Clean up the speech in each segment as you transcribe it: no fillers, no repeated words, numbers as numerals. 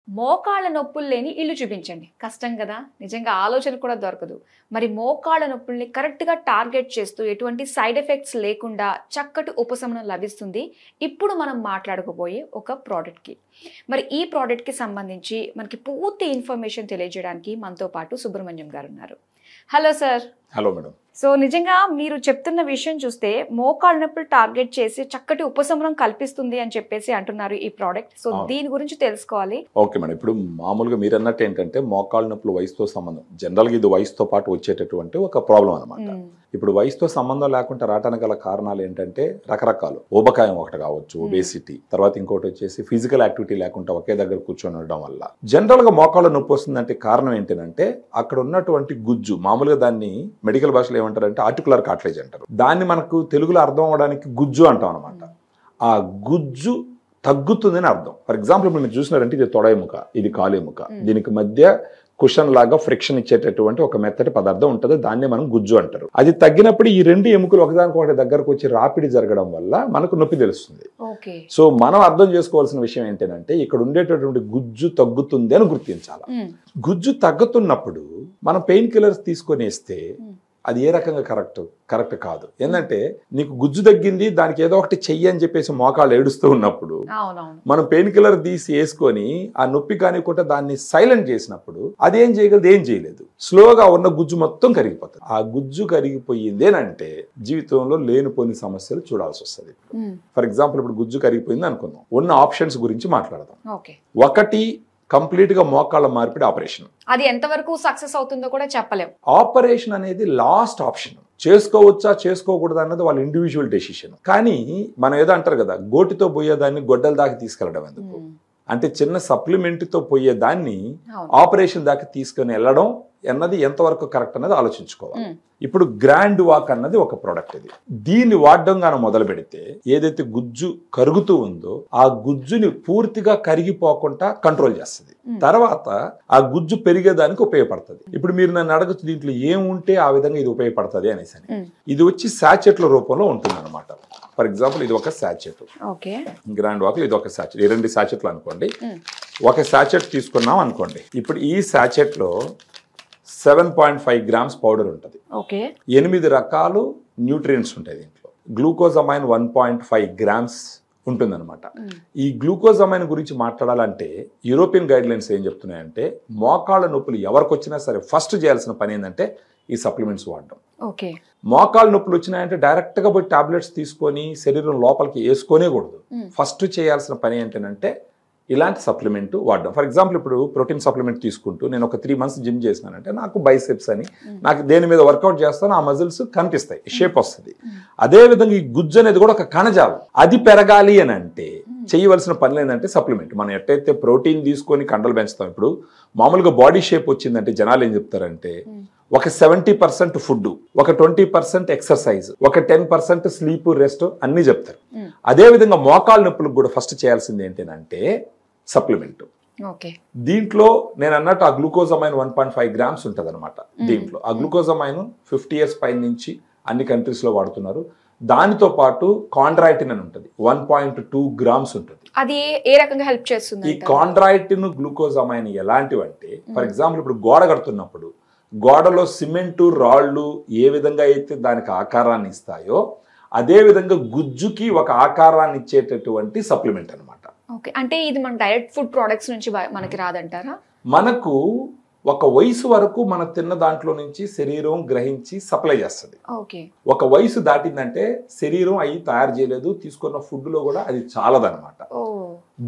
మోకాళ్ళ నొప్పులు లేని ఇల్లు చూపించండి. కష్టం కదా! నిజంగా ఆలోచన కూడా దొరకదు. మరి మోకాళ్ళ నొప్పుల్ని కరెక్ట్‌గా టార్గెట్ చేస్తూ ఎటువంటి సైడ్ ఎఫెక్ట్స్ లేకుండా చక్కటి ఉపశమనం లభిస్తుంది. ఇప్పుడు మనం మాట్లాడుకోబోయే ఒక ప్రోడక్ట్‌కి. మరి ఈ ప్రోడక్ట్‌కి సంబంధించి మనకి పూర్తి ఇన్ఫర్మేషన్ తెలియజేయడానికి మనతో పాటు సుబ్రహ్మణ్యం గారు ఉన్నారు. Hello sir. Hello madam. So నిజంగా మీరు చెప్తున్న విషయం చూస్తే మోకాళ్ళ నొప్పులు టార్గెట్ చేసి చక్కటి ఉపశమనం కల్పిస్తుంది అని చెప్పేసి అంటున్నారు ఈ ప్రోడక్ట్. సో దీని గురించి తెలుసుకోవాలి. Okay madam. ఇప్పుడు మామూలుగా మీరు అన్నట్టు ఏంటంటే మోకాళ్ళ నొప్పులు వయసుతో సంబంధం, జనరల్గా ఇది వయసుతో పాటు వచ్చేటటువంటి ఒక ప్రాబ్లం అనమాట. ఇప్పుడు వయసుతో సంబంధం లేకుండా రావడానికి గల కారణాలు ఏంటంటే రకరకాలు. ఊబకాయం ఒకటి కావచ్చు, ఒబేసిటీ, తర్వాత ఇంకోటి వచ్చేసి ఫిజికల్ యాక్టివిటీ లేకుండా ఒకే దగ్గర కూర్చొని ఉండడం వల్ల జనరల్ గా మోకాళ్ళ నొప్పి వస్తుందంటే కారణం ఏంటంటే అక్కడ ఉన్నటువంటి గుజ్జు, మామూలుగా దాన్ని మెడికల్ భాషలో ఏమంటారంటే ఆర్టికులర్ కార్టిలేజ్ అంటారు. దాన్ని మనకు తెలుగులో అర్థం అవడానికి గుజ్జు అంటాం అనమాట. ఆ గుజ్జు తగ్గుతుందని అర్థం. ఫర్ ఎగ్జాంపుల్ మీరు చూసినారంటే ఇది తొడ ఎముక, ఇది కాలు ఎముక, దీనికి మధ్య కుషన్ లాగా ఫ్రిక్షన్ ఇచ్చేటటువంటి ఒక మెత్తటి పదార్థం ఉంటుంది. దాన్నే మనం గుజ్జు అంటారు. అది తగ్గినప్పుడు ఈ రెండు ఎముకలు ఒకదానికొకటి దగ్గరకు వచ్చి రాపిడి జరగడం వల్ల మనకు నొప్పి తెలుస్తుంది. సో మనం అర్థం చేసుకోవాల్సిన విషయం ఏంటంటే ఇక్కడ ఉండేటటువంటి గుజ్జు తగ్గుతుంది అని గుర్తించాలి. గుజ్జు తగ్గుతున్నప్పుడు మనం పెయిన్ కిల్లర్స్ తీసుకొని వేస్తే అది ఏ రకంగా కరెక్ట్ కాదు. ఏంటంటే నీకు గుజ్జు తగ్గింది, దానికి ఏదో ఒకటి చెయ్యి అని చెప్పేసి మోకాళ్ళు ఏడుస్తూ ఉన్నప్పుడు మనం పెయిన్ కిల్లర్ తీసి వేసుకొని ఆ నొప్పి కానికుంటే దాన్ని సైలెంట్ చేసినప్పుడు అది ఏం చేయగలదు? ఏం చేయలేదు. స్లోగా ఉన్న గుజ్జు మొత్తం కరిగిపోతుంది. ఆ గుజ్జు కరిగిపోయిందేనంటే జీవితంలో లేనిపోని సమస్యలు చూడాల్సి వస్తుంది. ఫర్ ఎగ్జాంపుల్ ఇప్పుడు గుజ్జు కరిగిపోయింది అనుకుందాం. ఉన్న ఆప్షన్స్ గురించి మాట్లాడదాం. ఒకటి కంప్లీట్ గా మోకాళ్ళ మార్పిడి ఆపరేషన్. అది ఎంతవరకు సక్సెస్ అవుతుందో కూడా చెప్పలేం. ఆపరేషన్ అనేది లాస్ట్ ఆప్షన్. చేసుకోవచ్చా చేసుకోకూడదు అన్నది వాళ్ళ ఇండివిజువల్ డెసిషన్. కానీ మనం ఏదో అంటారు కదా, గోటితో పోయేదాన్ని గొడ్డల దాకా తీసుకెళ్లడం ఎందుకు అంటే చిన్న సప్లిమెంట్ తో పోయేదాన్ని ఆపరేషన్ దాకా తీసుకుని వెళ్ళడం అన్నది ఎంతవరకు కరెక్ట్ అన్నది ఆలోచించుకోవాలి. ఇప్పుడు గ్రాండ్ వాక్ అన్నది ఒక ప్రోడక్ట్. ఇది దీన్ని వాడడం గాను మొదలు పెడితే ఏదైతే గుజ్జు కరుగుతూ ఉందో ఆ గుజ్జుని పూర్తిగా కరిగిపోకుండా కంట్రోల్ చేస్తుంది. తర్వాత ఆ గుజ్జు పెరిగేదానికి ఉపయోగపడుతుంది. ఇప్పుడు మీరు నన్ను అడగచ్చు దీంట్లో ఏముంటే ఆ విధంగా ఇది ఉపయోగపడుతుంది అనేసి. ఇది వచ్చి సాచెట్ల రూపంలో ఉంటుంది అనమాట. ఫర్ ఎగ్జాంపుల్ ఇది ఒక సాచెట్, గ్రాండ్ వాక్ ఇది ఒక సాచెట్, ఈ రెండు సాచెట్లు అనుకోండి. ఒక సాచెట్ తీసుకున్నాం అనుకోండి. ఇప్పుడు ఈ సాచెట్ లో 7.5 గ్రామ్స్ పౌడర్ ఉంటుంది. 8 రకాలు న్యూట్రియంట్స్ ఉంటాయి దీంట్లో. గ్లూకోజమైన్ 1.5 గ్రామ్స్ ఉంటుందన్నమాట. ఈ గ్లూకోజమైన్ గురించి మాట్లాడాలంటే యూరోపియన్ గైడ్ లైన్స్ ఏం చెప్తున్నాయంటే మోకాళ్ళ నొప్పులు ఎవరికి వచ్చినా సరే ఫస్ట్ చేయాల్సిన పని ఏంటంటే ఈ సప్లిమెంట్స్ వాడడం. మోకాళ్ళ నొప్పులు వచ్చినాయంటే డైరెక్ట్ గా పోయి టాబ్లెట్స్ తీసుకొని శరీరం లోపలికి వేసుకోనేకూడదు. ఫస్ట్ చేయాల్సిన పని ఏంటంటే ఇలాంటి సప్లిమెంట్ వాడడం. ఫర్ ఎగ్జాంపుల్ ఇప్పుడు ప్రోటీన్ సప్లిమెంట్ తీసుకుంటూ నేను ఒక 3 months జిమ్ చేసినానంటే నాకు బైసెప్స్ అని నాకు దేని మీద వర్కౌట్ చేస్తానో ఆ మజిల్స్ కనిపిస్తాయి, షేప్ వస్తుంది. అదే విధంగా ఈ గుజ్జు అనేది కూడా ఒక కణజాలం. అది పెరగాలి అని అంటే చేయవలసిన పనులు ఏంటంటే సప్లిమెంట్. మనం ఎట్టయితే ప్రోటీన్ తీసుకొని కండలు పెంచుతాం, ఇప్పుడు మామూలుగా బాడీ షేప్ వచ్చిందంటే జనాలు ఏం చెప్తారంటే ఒక 70% ఫుడ్, ఒక 20% ఎక్సర్సైజ్, ఒక 10% స్లీప్, రెస్ట్ అన్ని చెప్తారు. అదే విధంగా మోకాళ్ళ నొప్పులకు కూడా ఫస్ట్ చేయాల్సింది ఏంటంటే సప్లిమెంట్. దీంట్లో నేను అన్నట్టు ఆ గ్లూకోజమైన్ 1.5 గ్రామ్స్ ఉంటుంది అనమాట. దీంట్లో ఆ గ్లూకోజమైన్ 50 years పై నుంచి అన్ని కంట్రీస్ లో వాడుతున్నారు. దానితో పాటు కాండ్రాయిటిన్ అని ఉంటుంది, 1.2 గ్రామ్స్ ఉంటుంది. అది ఏ రకంగా హెల్ప్ చేస్తుంది? ఈ కాండ్రాయిటిన్ గ్లూకోజమైన్ ఎలాంటివంటే ఫర్ ఎగ్జాంపుల్ ఇప్పుడు గోడ కడుతున్నప్పుడు గోడలో సిమెంటు రాళ్ళు ఏ విధంగా అయితే దానికి ఆకారాన్ని ఇస్తాయో అదే విధంగా గుజ్జుకి ఒక ఆకారాన్ని ఇచ్చేటటువంటి సప్లిమెంట్ అనమాట. అంటే ఇది మన డైరెక్ట్ ఫుడ్ ప్రొడక్ట్స్ నుంచి మనకి రాదంటారా? మనకు ఒక వయసు వరకు మనం తిన్న దాంట్లో నుంచి శరీరం గ్రహించి సప్లై చేస్తుంది. ఒక వయసు దాటిందంటే శరీరం అవి తయారు చేయలేదు, తీసుకున్న ఫుడ్ లో కూడా అది చాలదనమాట.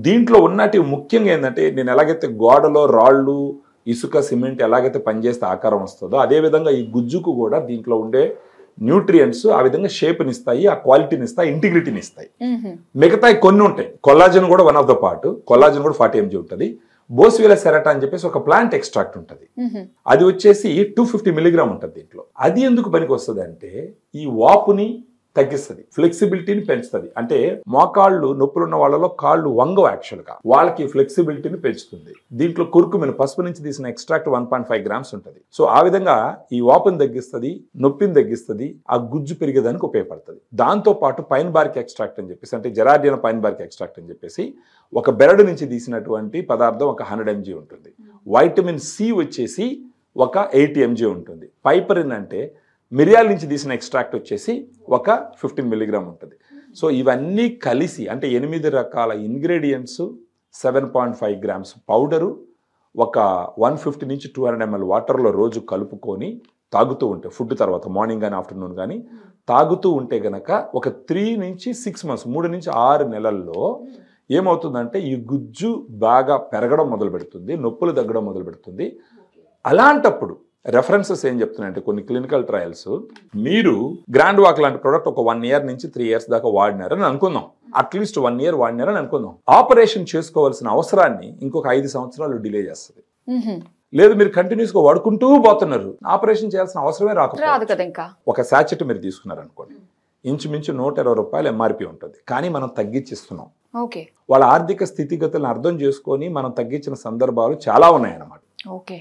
దీంట్లో ఉన్నటి ముఖ్యంగా ఏంటంటే నేను ఎలాగైతే గోడలో రాళ్ళు, ఇసుక, సిమెంట్ ఎలాగైతే పనిచేస్తే ఆకారం వస్తుందో అదే విధంగా ఈ గుజ్జుకు కూడా దీంట్లో ఉండే న్యూట్రియంట్స్ ఆ విధంగా షేప్ని ఇస్తాయి, ఆ క్వాలిటీని ఇస్తాయి, ఇంటిగ్రిటీని ఇస్తాయి. మిగతా కొన్ని ఉంటాయి. కొల్లాజన్ కూడా one of the part. Collagen కూడా 40 mg ఉంటుంది. బోస్విలా సెరటా అని చెప్పేసి ఒక ప్లాంట్ ఎక్స్ట్రాక్ట్ ఉంటుంది. అది వచ్చేసి 250 mg ఉంటుంది దీంట్లో. అది ఎందుకు పనికి వస్తుంది అంటే ఈ వాపుని తగ్గిస్తుంది, ఫ్లెక్సిబిలిటీని పెంచుతుంది. అంటే మోకాళ్ళు నొప్పులు ఉన్న వాళ్ళలో కాళ్ళు వంగవు, యాక్చువల్గా వాళ్ళకి ఫ్లెక్సిబిలిటీని పెంచుతుంది. దీంట్లో కుర్కుమిన్, పసుపు నుంచి తీసిన ఎక్స్ట్రాక్ట్ 1.5 grams ఉంటుంది. సో ఆ విధంగా ఈ వాపుని తగ్గిస్తుంది, నొప్పిని తగ్గిస్తుంది, ఆ గుజ్జు పెరిగేదానికి ఉపయోగపడుతుంది. దాంతో పాటు పైన్ బార్క్ ఎక్స్ట్రాక్ట్ అని చెప్పేసి, అంటే జెరార్డియన్ పైన్ బార్క్ ఎక్స్ట్రాక్ట్ అని చెప్పేసి ఒక బెరడు నుంచి తీసినటువంటి పదార్థం ఒక 100 mg ఉంటుంది. వైటమిన్ సి వచ్చేసి ఒక 80 mg ఉంటుంది. పైపరిన్ అంటే మిరియాల నుంచి తీసిన ఎక్స్ట్రాక్ట్ వచ్చేసి ఒక 15 mg ఉంటుంది. సో ఇవన్నీ కలిసి అంటే 8 రకాల ఇంగ్రీడియంట్స్, 7.5 grams పౌడరు, ఒక 150 నుంచి 200 ml వాటర్లో రోజు కలుపుకొని తాగుతూ ఉంటే, ఫుడ్ తర్వాత మార్నింగ్ కానీ ఆఫ్టర్నూన్ కానీ తాగుతూ ఉంటే గనక ఒక 3 నుంచి 6 months, 3 నుంచి 6 నెలల్లో ఏమవుతుందంటే ఈ గుజ్జు బాగా పెరగడం మొదలు పెడుతుంది, నొప్పులు తగ్గడం మొదలు పెడుతుంది. అలాంటప్పుడు రెఫరెన్సెస్ ఏం చెప్తున్నాయంటే కొన్ని క్లినికల్ ట్రయల్స్, మీరు గ్రాండ్ వాక్ లాంటి ప్రోడక్ట్ ఒక 1 year నుంచి 3 years దాకా వాడినారని అనుకుందాం, అట్లీస్ట్ 1 year వాడినారని అనుకుందాం. ఆపరేషన్ చేసుకోవాల్సిన అవసరాన్ని ఇంకొక 5 సంవత్సరాలు డిలే చేస్తుంది. లేదు మీరు కంటిన్యూస్గా వాడుకుంటూ పోతున్నారు, ఆపరేషన్ చేయాల్సిన అవసరమే రాదు కదా. ఇంకా ఒక శాచెట్ మీరు తీసుకున్నారు అనుకోండి, ఇంచుమించు 120 రూపాయలు ఎంఆర్పి ఉంటుంది, కానీ మనం తగ్గించిస్తున్నాం. వాళ్ళ ఆర్థిక స్థితిగతులను అర్థం చేసుకొని మనం తగ్గించిన సందర్భాలు చాలా ఉన్నాయన్నమాట. ఓకే.